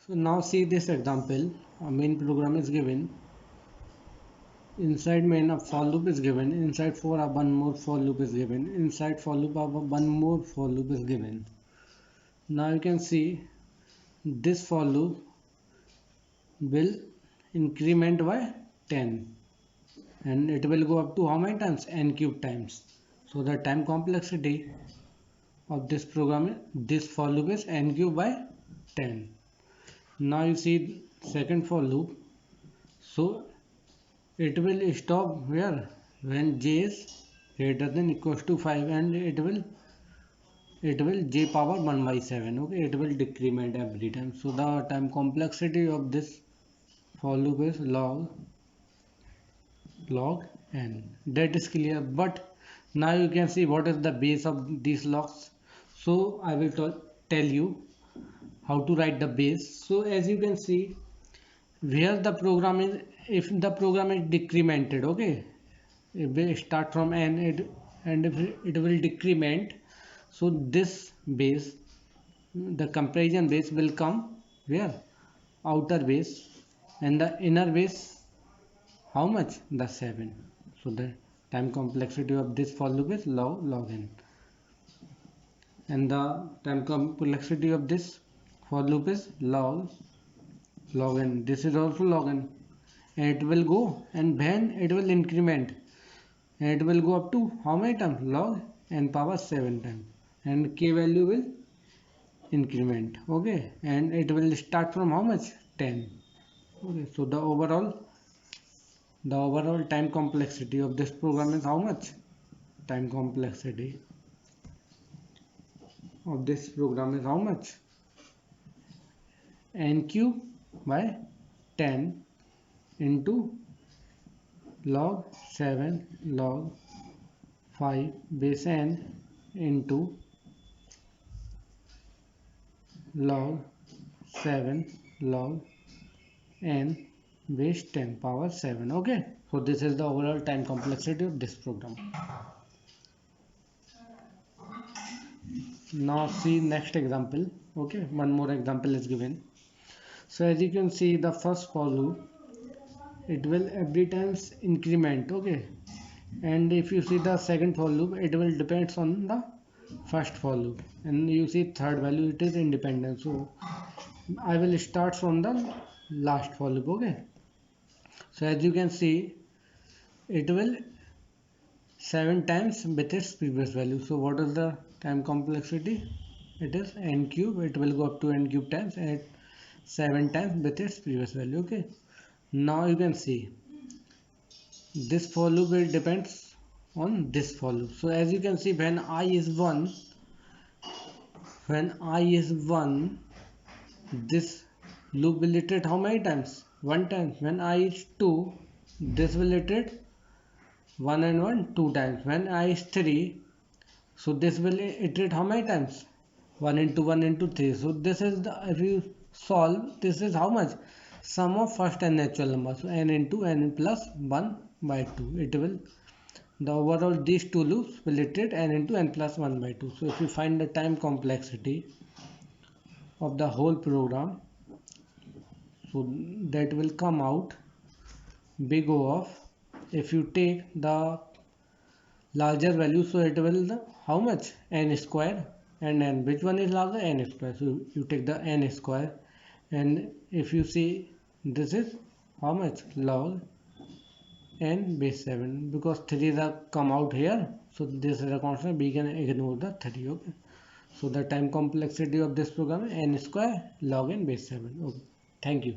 So now see this example. A main program is given. Inside main a for loop is given. Inside for a one more for loop is given. Inside for loop a one more for loop is given. Now you can see this for loop will increment by 10 and it will go up to how many times? N cube times. So the time complexity of this program, this for loop is n cube by 10. Now you see second for loop. So it will stop where? When j is greater than equals to 5 and it will j power 1 by 7. Okay, it will decrement every time. So the time complexity of this for loop is log n. That is clear, but now you can see what is the base of these logs. So I will tell you how to write the base. So as you can see, where the program is, if the program is decremented, okay, if we start from n and if it will decrement, so this base, the comparison base will come where? Outer base, and the inner base, how much? The 7. So the time complexity of this for loop is log n, and the time complexity of this for loop is log n. This is also log n, and it will go, and when it will increment, and it will go up to how many times? Log n power 7 times, and k value will increment. Okay, and it will start from how much? 10. Okay, so the overall time complexity of this program is how much? Time complexity of this program is how much? N cube by 10 into log 7 log 5 base n into log 7 log n base 10 power 7. Okay, so this is the overall time complexity of this program. Now see next example. Okay, one more example is given. So as you can see, the first for loop, it will every times increment. Okay, and if you see the second for loop, it will depends on the first for loop, and you see third value, it is independent. So I will start from the last for loop. Okay, so as you can see, it will 7 times with its previous value. So what is the time complexity? It is n cube. It will go up to n cube times and 7 times with its previous value. Okay, now you can see this for loop will depends on this for loop. So as you can see, when I is 1, this loop will iterate how many times? 1 time. When I is 2, this will iterate 1 and 1 2 times. When I is 3, so this will iterate how many times? 1 into 1 into 3. So this is the, if you solve, this is how much? Sum of first and natural numbers. So n into n plus 1 by 2. It will, the overall these two loops will iterate n into n plus 1 by 2. So if you find the time complexity of the whole program, so that will come out big O of, if you take the larger value, so it will the how much? N square, and n, which one is larger? N square. So you take the n square, and if you see, this is how much? Log n base 7, because 3 is a come out here, so this is a constant, we can ignore the 3. Okay, so the time complexity of this program is n square log n base 7. Okay, thank you.